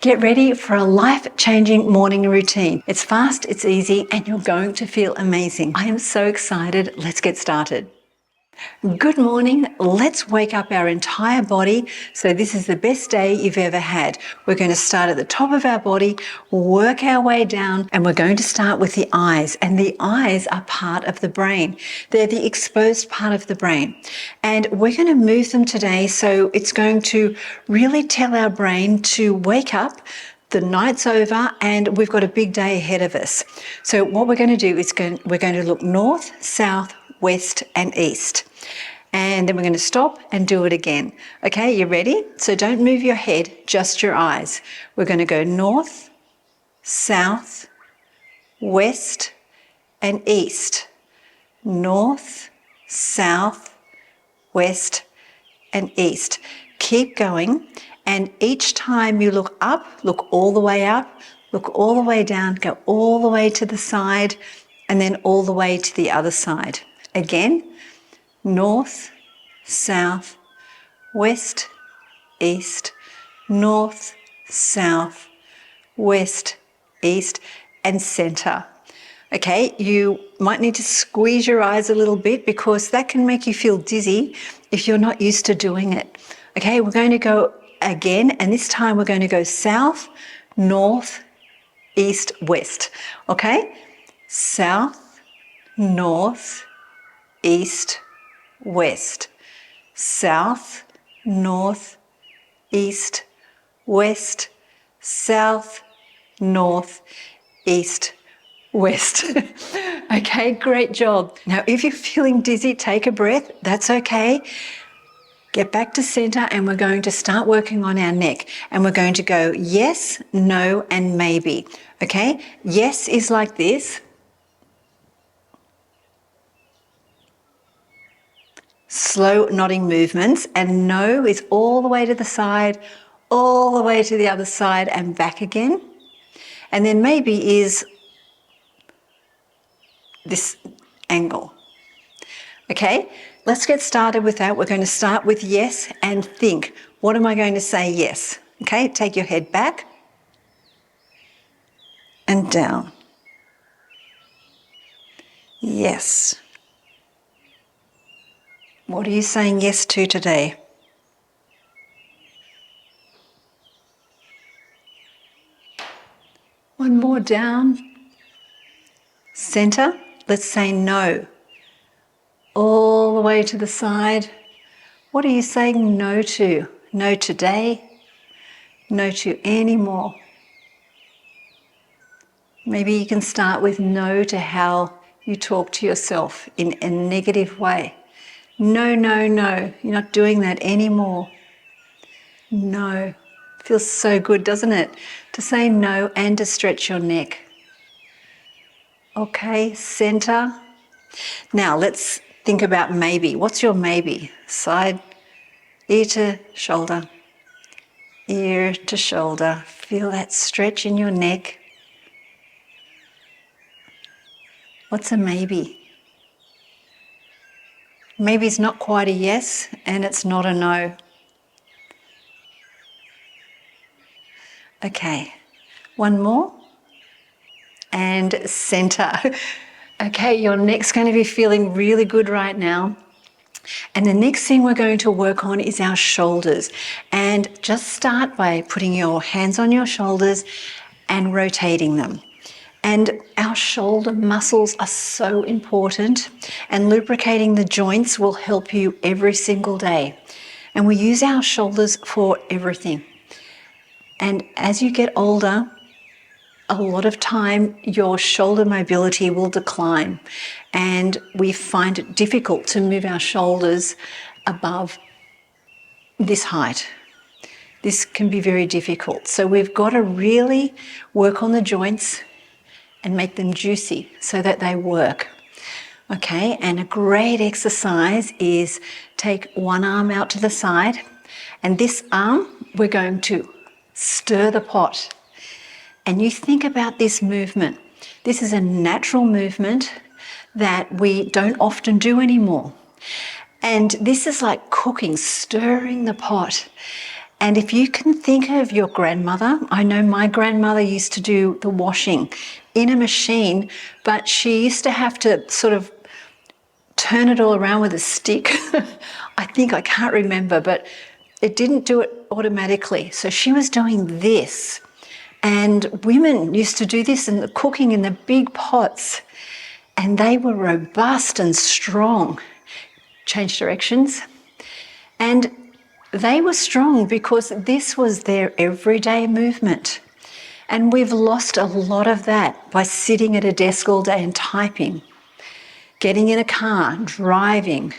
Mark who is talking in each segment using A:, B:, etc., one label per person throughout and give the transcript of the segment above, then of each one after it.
A: Get ready for a life-changing morning routine. It's fast, it's easy, and you're going to feel amazing. I am so excited. Let's get started. Good morning. Let's wake up our entire body. So this is the best day you've ever had. We're going to start at the top of our body, work our way down, and we're going to start with the eyes. And the eyes are part of the brain. They're the exposed part of the brain. And we're going to move them today. So it's going to really tell our brain to wake up. The night's over and we've got a big day ahead of us. So what we're going to do is we're going to look north, south, west and east. And then we're going to stop and do it again. Okay, you ready? So don't move your head, just your eyes. We're going to go north, south, west and east. North, south, west and east. Keep going. And each time you look up, look all the way up, look all the way down, go all the way to the side and then all the way to the other side. Again, north, south, west, east, north, south, west, east, and center. Okay, you might need to squeeze your eyes a little bit because that can make you feel dizzy if you're not used to doing it. Okay, we're going to go again, and this time we're going to go south, north, east, west. Okay, south, north, east, west, south, north, east, west, south, north, east, west. Okay, great job. Now, if you're feeling dizzy, take a breath. That's okay. Get back to center and we're going to start working on our neck. And we're going to go yes, no, and maybe. Okay, yes is like this. Slow nodding movements, and no is all the way to the side, all the way to the other side and back again. And then maybe is this angle. Okay, let's get started with that. We're going to start with yes and think. What am I going to say yes? Okay, take your head back and down. Yes. What are you saying yes to today? One more down. Center. Let's say no. All the way to the side. What are you saying no to? No today. No to anymore. Maybe you can start with no to how you talk to yourself in a negative way. No, no, no. You're not doing that anymore. No. Feels so good, doesn't it? To say no and to stretch your neck. Okay, center. Now let's think about maybe. What's your maybe? Side, ear to shoulder, ear to shoulder. Feel that stretch in your neck. What's a maybe? Maybe it's not quite a yes and it's not a no. Okay, one more. And center. Okay, your neck's going to be feeling really good right now. And the next thing we're going to work on is our shoulders. And just start by putting your hands on your shoulders and rotating them. And our shoulder muscles are so important, and lubricating the joints will help you every single day. And we use our shoulders for everything. And as you get older, a lot of time your shoulder mobility will decline, and we find it difficult to move our shoulders above this height. This can be very difficult. So we've got to really work on the joints and make them juicy so that they work. Okay, and a great exercise is take one arm out to the side, and this arm we're going to stir the pot. And you think about this movement. This is a natural movement that we don't often do anymore. And this is like cooking, stirring the pot. And if you can think of your grandmother, I know my grandmother used to do the washing in a machine, but she used to have to sort of turn it all around with a stick. I can't remember, but it didn't do it automatically. So she was doing this. And women used to do this in the cooking in the big pots. And they were robust and strong. Change directions. And they were strong because this was their everyday movement. And we've lost a lot of that by sitting at a desk all day and typing, getting in a car, driving.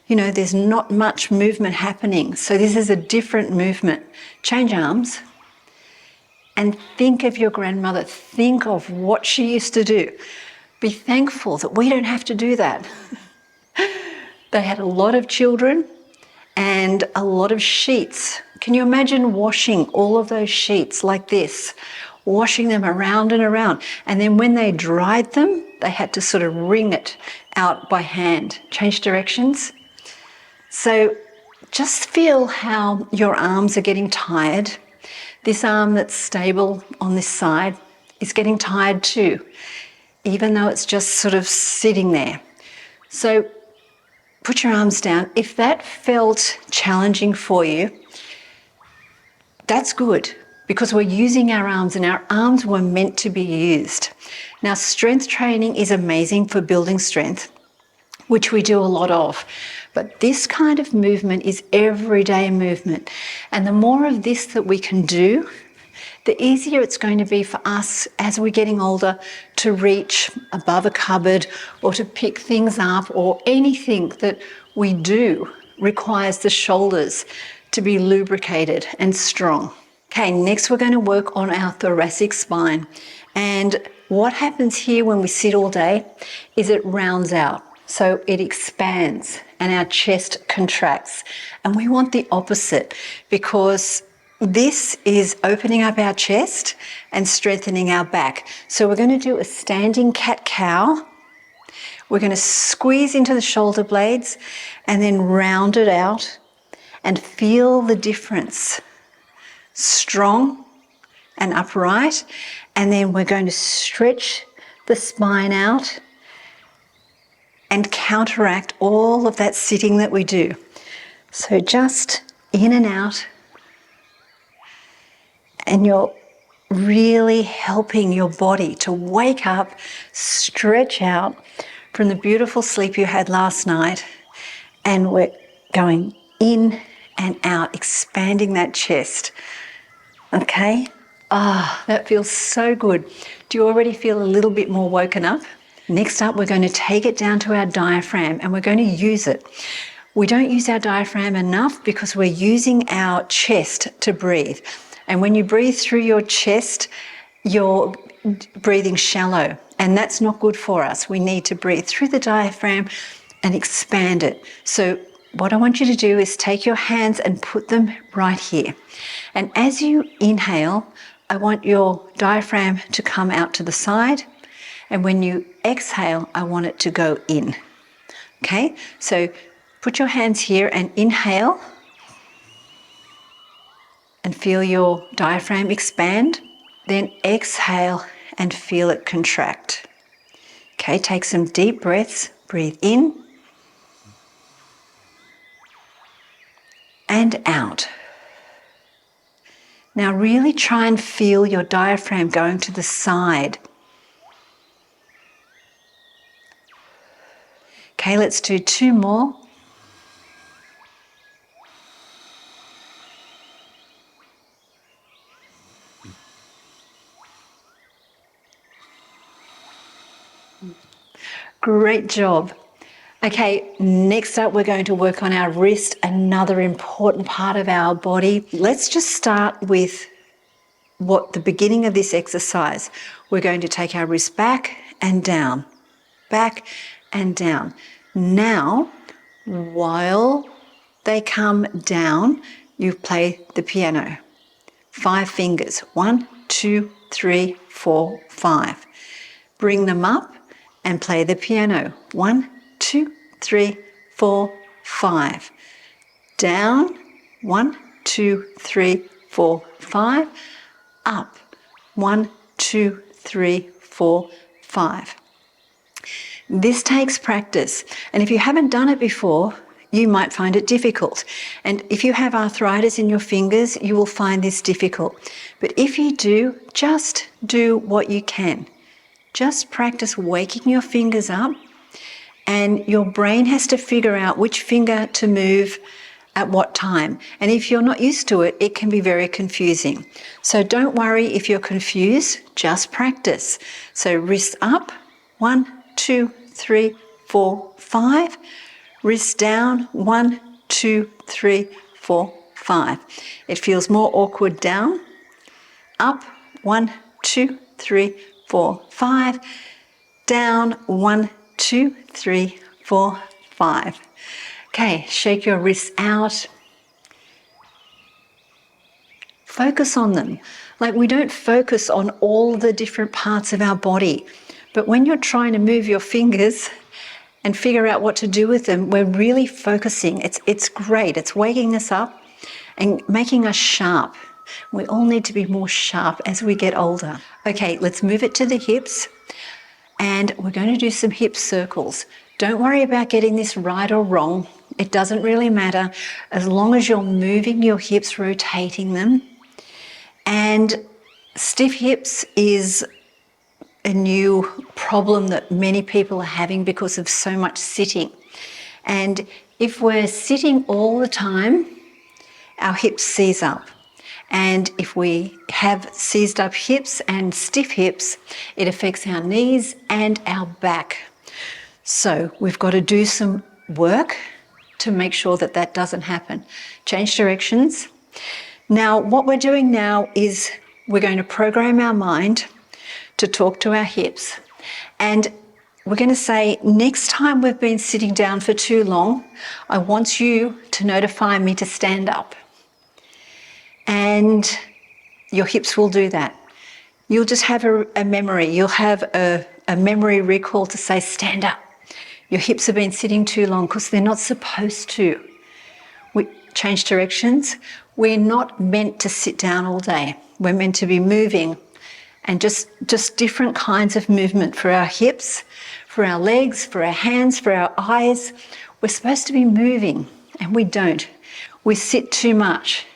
A: You know, there's not much movement happening. So this is a different movement. Change arms and think of your grandmother. Think of what she used to do. Be thankful that we don't have to do that. They had a lot of children and a lot of sheets. Can you imagine washing all of those sheets like this? Washing them around and around. And then when they dried them, they had to sort of wring it out by hand. Change directions. So just feel how your arms are getting tired. This arm that's stable on this side is getting tired too, even though it's just sort of sitting there. So put your arms down. If that felt challenging for you, that's good because we're using our arms and our arms were meant to be used. Now, strength training is amazing for building strength, which we do a lot of. But this kind of movement is everyday movement. And the more of this that we can do, the easier it's going to be for us as we're getting older to reach above a cupboard or to pick things up, or anything that we do requires the shoulders to be lubricated and strong. Okay, next we're going to work on our thoracic spine. And what happens here when we sit all day is it rounds out. So it expands and our chest contracts. And we want the opposite because this is opening up our chest and strengthening our back. So we're going to do a standing cat-cow. We're going to squeeze into the shoulder blades and then round it out and feel the difference. Strong and upright. And then we're going to stretch the spine out and counteract all of that sitting that we do. So just in and out. And you're really helping your body to wake up, stretch out from the beautiful sleep you had last night. And we're going in and out, expanding that chest. Okay? That feels so good. Do you already feel a little bit more woken up? Next up, we're going to take it down to our diaphragm and we're going to use it. We don't use our diaphragm enough because we're using our chest to breathe. And when you breathe through your chest, you're breathing shallow, and that's not good for us. We need to breathe through the diaphragm and expand it. So what I want you to do is take your hands and put them right here. And as you inhale, I want your diaphragm to come out to the side. And when you exhale, I want it to go in. Okay, so put your hands here and inhale. And feel your diaphragm expand. Then exhale and feel it contract. Okay, take some deep breaths. Breathe in and out. Now really try and feel your diaphragm going to the side. Okay, let's do 2 more. Great job. Okay, next up we're going to work on our wrist, another important part of our body. Let's just start with the beginning of this exercise. We're going to take our wrist back and down, back and down. Now, while they come down, you play the piano. 5 fingers, 1, 2, 3, 4, 5. Bring them up and play the piano. 1, 2, 3, 4, 5. Down. 1, 2, 3, 4, 5. Up. 1, 2, 3, 4, 5. This takes practice, and if you haven't done it before, you might find it difficult. And if you have arthritis in your fingers, you will find this difficult. But if you do, just do what you can. Just practice waking your fingers up, and your brain has to figure out which finger to move at what time. And if you're not used to it, it can be very confusing. So don't worry if you're confused, just practice. So wrists up, 1, 2, 3, 4, 5. Wrists down, 1, 2, 3, 4, 5. It feels more awkward down. Up, 1, 2, 3, 4, 5. Down, 1, 2, 3, 4, 5. Okay, shake your wrists out. Focus on them. Like, we don't focus on all the different parts of our body. But when you're trying to move your fingers and figure out what to do with them, we're really focusing. It's great. It's waking us up and making us sharp. We all need to be more sharp as we get older. Okay, let's move it to the hips, and we're going to do some hip circles. Don't worry about getting this right or wrong. It doesn't really matter as long as you're moving your hips, rotating them. And stiff hips is a new problem that many people are having because of so much sitting. And if we're sitting all the time, our hips seize up. And if we have seized up hips and stiff hips, it affects our knees and our back. So we've got to do some work to make sure that that doesn't happen. Change directions. Now, what we're doing now is we're going to program our mind to talk to our hips. And we're going to say, next time we've been sitting down for too long, I want you to notify me to stand up. And your hips will do that. You'll just have a memory. You'll have a memory recall to say, stand up. Your hips have been sitting too long because they're not supposed to. We change directions. We're not meant to sit down all day. We're meant to be moving, and just different kinds of movement for our hips, for our legs, for our hands, for our eyes. We're supposed to be moving, and we don't. We sit too much.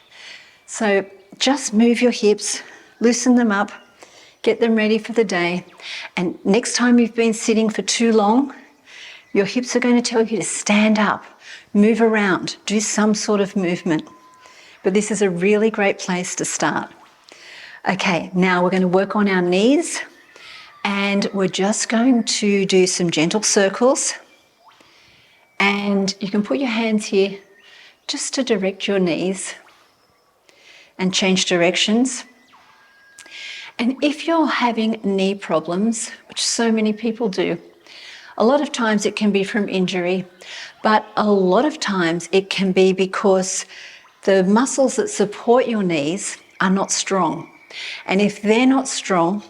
A: So just move your hips, loosen them up, get them ready for the day. And next time you've been sitting for too long, your hips are going to tell you to stand up, move around, do some sort of movement. But this is a really great place to start. Okay, now we're going to work on our knees, and we're just going to do some gentle circles. And you can put your hands here just to direct your knees and change directions. And if you're having knee problems, which so many people do, a lot of times it can be from injury, but a lot of times it can be because the muscles that support your knees are not strong. And if they're not strong,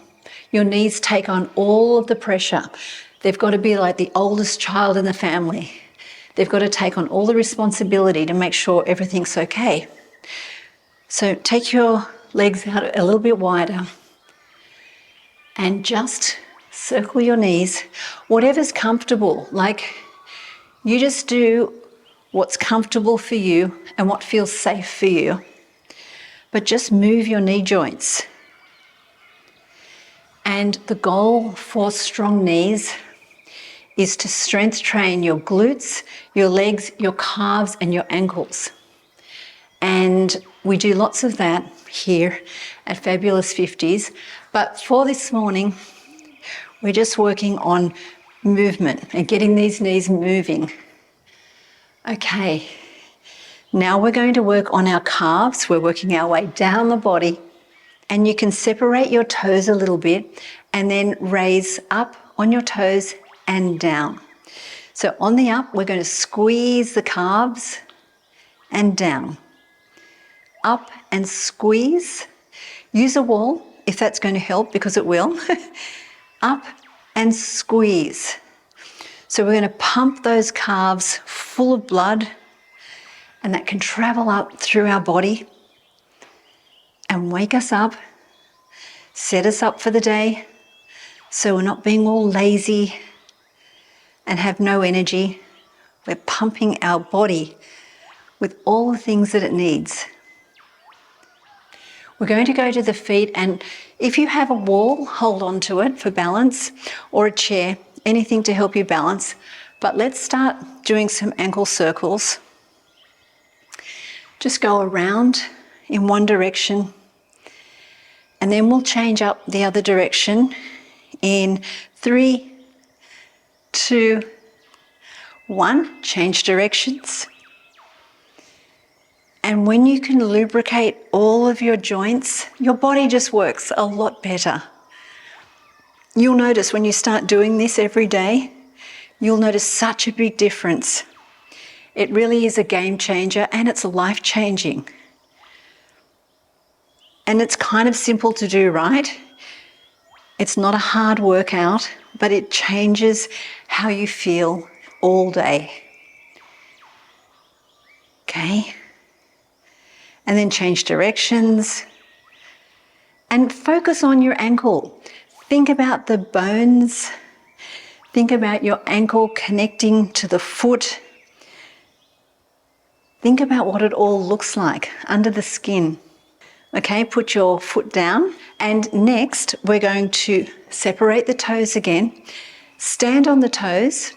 A: your knees take on all of the pressure. They've got to be like the oldest child in the family. They've got to take on all the responsibility to make sure everything's okay. So take your legs out a little bit wider and just circle your knees. Whatever's comfortable, like you just do what's comfortable for you and what feels safe for you. But just move your knee joints. And the goal for strong knees is to strength train your glutes, your legs, your calves, and your ankles. And we do lots of that here at Fabulous 50s. But for this morning, we're just working on movement and getting these knees moving. Okay. Now we're going to work on our calves. We're working our way down the body, and you can separate your toes a little bit and then raise up on your toes and down. So on the up, we're going to squeeze the calves and down. Up and squeeze. Use a wall if that's going to help, because it will. Up and squeeze. So we're going to pump those calves full of blood and that can travel up through our body and wake us up, set us up for the day so we're not being all lazy and have no energy. We're pumping our body with all the things that it needs. We're going to go to the feet, and if you have a wall, hold on to it for balance, or a chair, anything to help you balance. But let's start doing some ankle circles. Just go around in one direction, and then we'll change up the other direction in 3, 2, 1. Change directions. And when you can lubricate all of your joints, your body just works a lot better. You'll notice when you start doing this every day, you'll notice such a big difference. It really is a game changer, and it's life-changing. And it's kind of simple to do, right? It's not a hard workout, but it changes how you feel all day. Okay? And then change directions and focus on your ankle. Think about the bones. Think about your ankle connecting to the foot. Think about what it all looks like under the skin. Okay, put your foot down, and next we're going to separate the toes again. Stand on the toes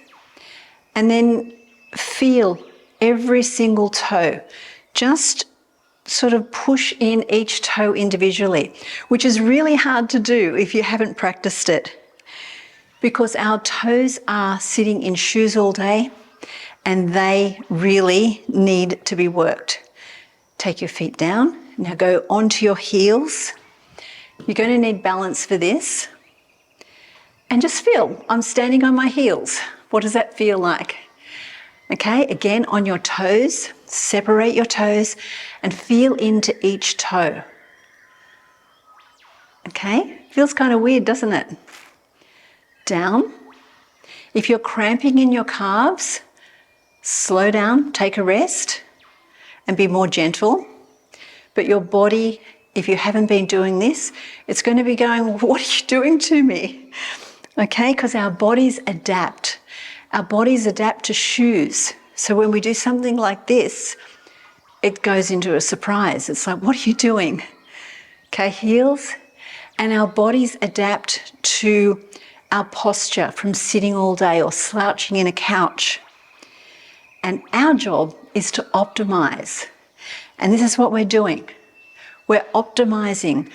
A: and then feel every single toe. Just sort of push in each toe individually, which is really hard to do if you haven't practiced it, because our toes are sitting in shoes all day and they really need to be worked. Take your feet down. Now go onto your heels. You're going to need balance for this. And just feel, I'm standing on my heels. What does that feel like? Okay, again on your toes, separate your toes and feel into each toe. Okay, feels kind of weird, doesn't it? Down. If you're cramping in your calves, slow down, take a rest and be more gentle. But your body, if you haven't been doing this, it's going to be going, what are you doing to me? Okay, because our bodies adapt. Our bodies adapt to shoes. So when we do something like this, it goes into a surprise. It's like, what are you doing? Okay, heels. And our bodies adapt to our posture from sitting all day or slouching in a couch. And our job is to optimize. And this is what we're doing. We're optimizing.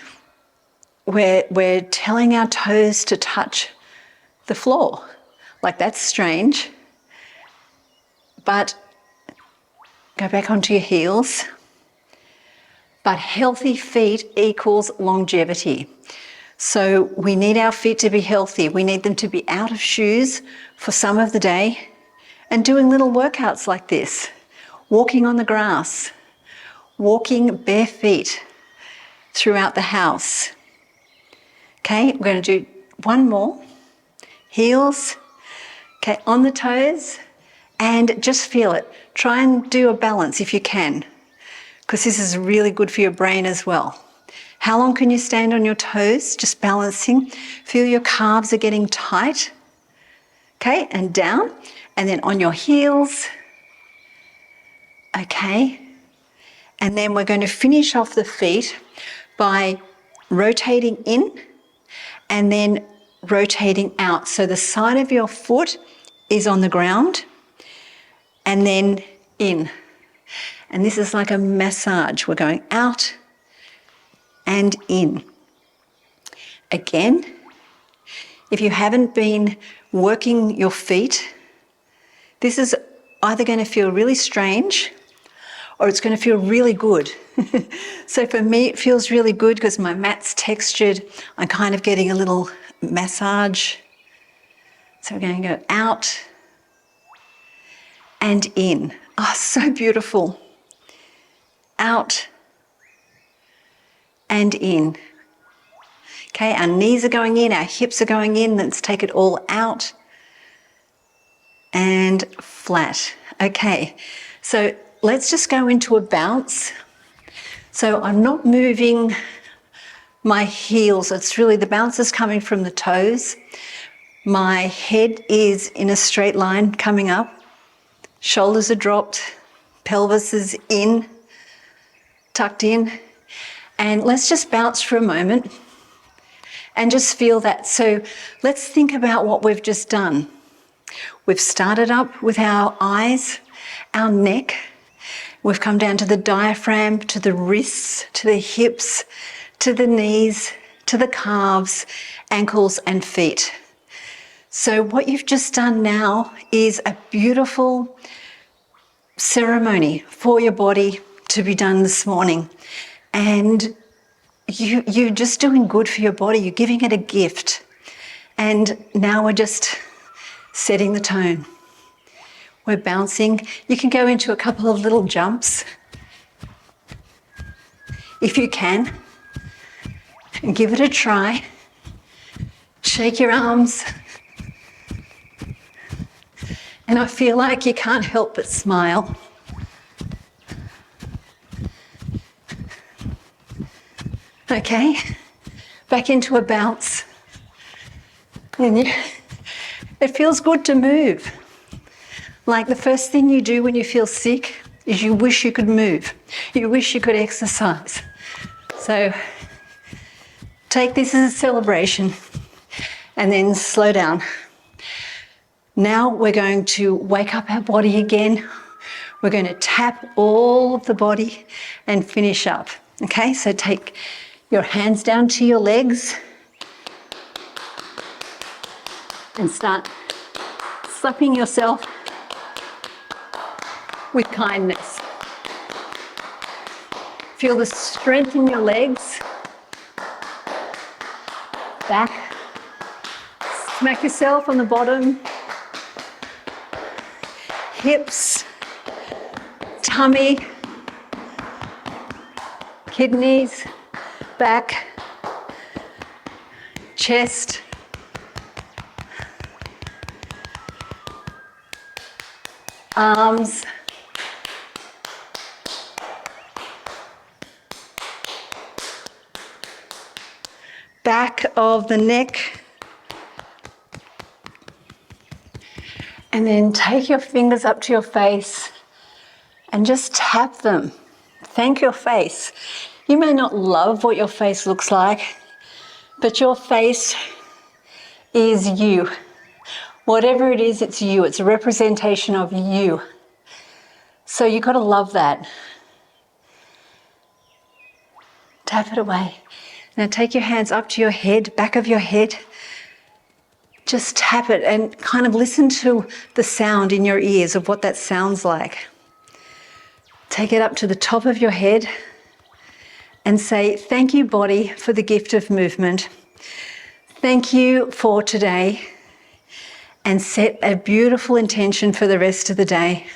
A: We're telling our toes to touch the floor. Like, that's strange. But go back onto your heels. But healthy feet equals longevity. So we need our feet to be healthy. We need them to be out of shoes for some of the day and doing little workouts like this. Walking on the grass. Walking bare feet throughout the house. Okay, we're going to do one more. Heels. Okay, on the toes. And just feel it. Try and do a balance if you can, because this is really good for your brain as well. How long can you stand on your toes? Just balancing. Feel your calves are getting tight. Okay, and down. And then on your heels. Okay. And then we're going to finish off the feet by rotating in and then rotating out. So the side of your foot is on the ground and then in. And this is like a massage. We're going out and in. Again, if you haven't been working your feet, this is either going to feel really strange or it's going to feel really good. So for me, it feels really good because my mat's textured. I'm kind of getting a little massage. So we're going to go out and in. Oh, so beautiful. Out and in. Okay, our knees are going in, our hips are going in. Let's take it all out and flat. Okay, so let's just go into a bounce. So I'm not moving my heels. It's really the bounce is coming from the toes. My head is in a straight line coming up. Shoulders are dropped. Pelvis is in, tucked in. And let's just bounce for a moment and just feel that. So let's think about what we've just done. We've started up with our eyes, our neck. We've come down to the diaphragm, to the wrists, to the hips, to the knees, to the calves, ankles and feet. So what you've just done now is a beautiful ceremony for your body to be done this morning. And you're just doing good for your body. You're giving it a gift. And now we're just setting the tone. We're bouncing. You can go into a couple of little jumps if you can, and give it a try. Shake your arms. And I feel like you can't help but smile. Okay, back into a bounce. And it feels good to move. Like the first thing you do when you feel sick is you wish you could move. You wish you could exercise. So take this as a celebration and then slow down. Now we're going to wake up our body again. We're going to tap all of the body and finish up. Okay, so take your hands down to your legs and start slapping yourself with kindness. Feel the strength in your legs. Back. Smack yourself on the bottom. Hips. Tummy. Kidneys. Back. Chest. Arms. Back of the neck. And then take your fingers up to your face and just tap them. Thank your face. You may not love what your face looks like, but your face is you. Whatever it is, it's you. It's a representation of you. So you've got to love that. Tap it away. Now take your hands up to your head, back of your head. Just tap it and kind of listen to the sound in your ears of what that sounds like. Take it up to the top of your head and say, thank you, body, for the gift of movement. Thank you for today. And set a beautiful intention for the rest of the day.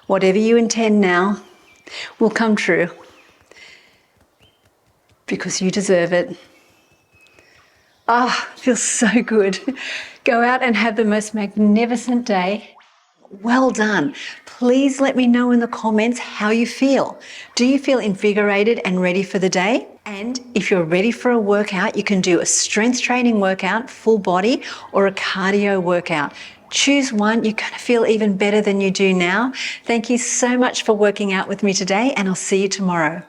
A: Whatever you intend now will come true because you deserve it. Ah, feels so good. Go out and have the most magnificent day. Well done. Please let me know in the comments how you feel. Do you feel invigorated and ready for the day? And if you're ready for a workout, you can do a strength training workout, full body, or a cardio workout. Choose one. You're going to feel even better than you do now. Thank you so much for working out with me today, and I'll see you tomorrow.